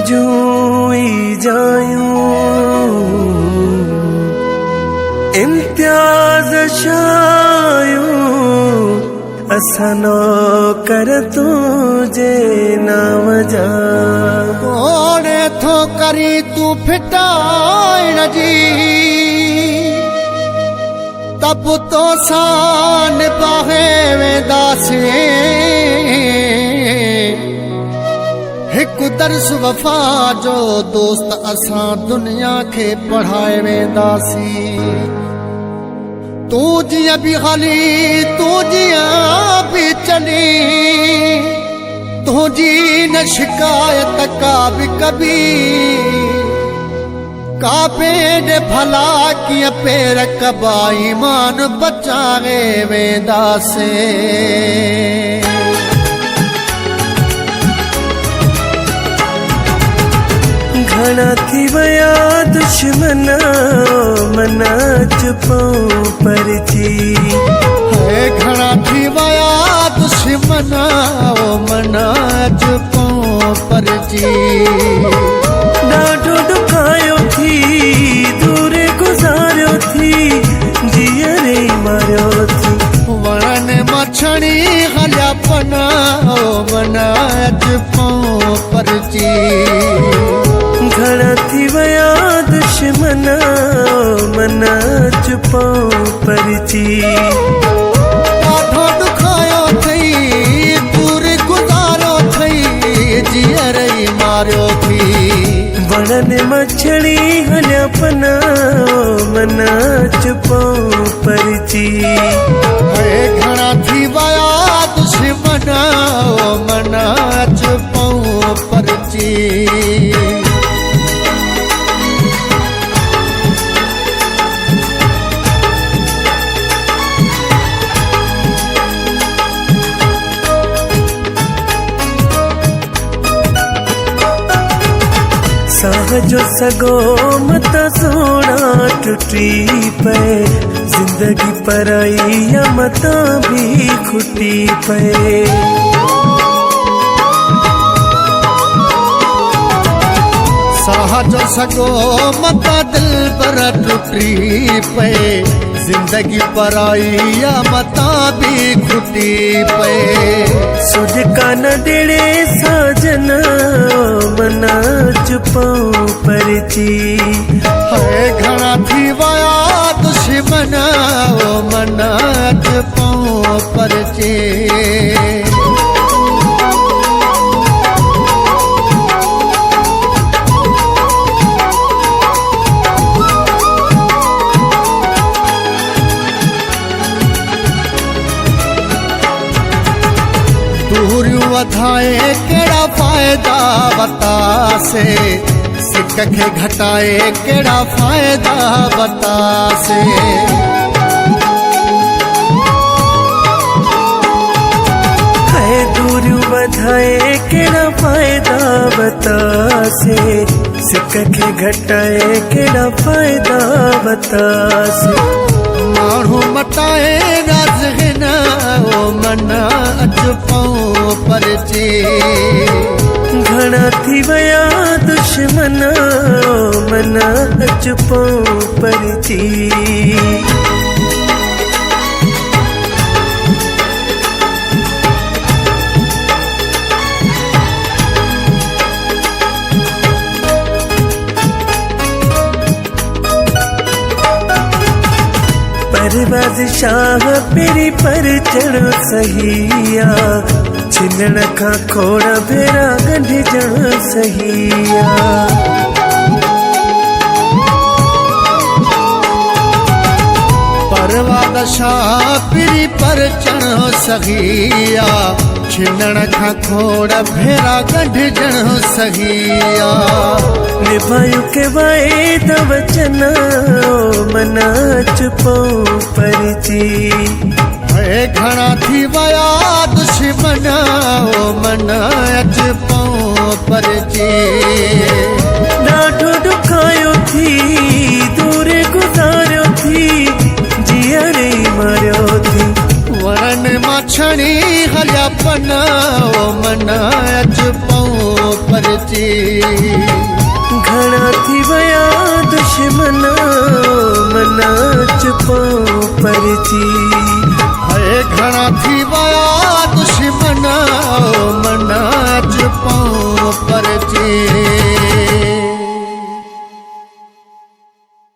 जूई जायूं इम्तियाज शायूं असनो कर तुझे नाम जा कोने थो करी तू फिटाइण जी तब तो सान बाहे वेंदासीं हिक दर्स वफा जो दोस्त असां दुनिया के पढ़ाए वेंदासीं तू जियां भी हली तू जियां भी चली तुझी न शिकायत का भी कभी काबे ने भला किया पैर कबा ईमान बचावे वेंदासे घणा थी वया दुश्मन मना चुपाऊं पर जी घणा थी वया दुश्मन मना चुपाऊं पर जी ॾाढो ॾुखायो थी दूर गुज़ारियो थी जीअरे मारियो थी वणन मछड़ी हलिया पना मना चुपाऊं पर जी घणा थी वया दुश्मन मना चुपाऊं पर जी ॾाढो ॾुखायो थई दूर गुज़ारियो थई जीअरे मारियो थी वणन मछड़ी हलिया पना मना चुपाऊं पर जी घणा थी वया दुश्मन मना चुपाऊं पर जी साह जो सगो मत सोना टुटी पे जिंदगी पराई या मता भी खुटी पे साह जो सगो मत दिल पर टुटी पे जिंदगी पराई या मता भी खुटी पे सुझ का न देड़े साजन मना चुपाऊं पर जी घणा थी वया दुश्मन मना चुपाऊं पर जी दूरियूं वधाए केड़ा फ़ायदा बतासे सिक खे घटाए केड़ा फ़ायदा बतासे है दूरियूं वधाए केड़ा फ़ायदा बतासे सिक खे घटाए केड़ा फ़ायदा बतासे माण्हू मटाए राज़ मना चुपाऊं पर जी घणा थी वया दुश्मन मना चुपाऊं पर जी परवाज़ शाह पेरी पर चढ़ो सहिया छिनण खां खोड़ भेरा गंढिजण सहिया परवाज़ शाह पेरी पर चढ़ो सहिया छिनण खां खोड़ भेरा गंढिजण सहिया निभायूं के वाइदा वचन मना चुपाऊं पर जी घणा थी वया दुश्मन मना चुपाऊं पर जी ॾाढो ॾुखायो थी दूर गुज़ारियो थी जीअरे मारियो थी वणन मछड़ी हलिया पना मना चुपाऊं पर परची घणा थी वया दुश्मन मना चुपो परची है घणा थी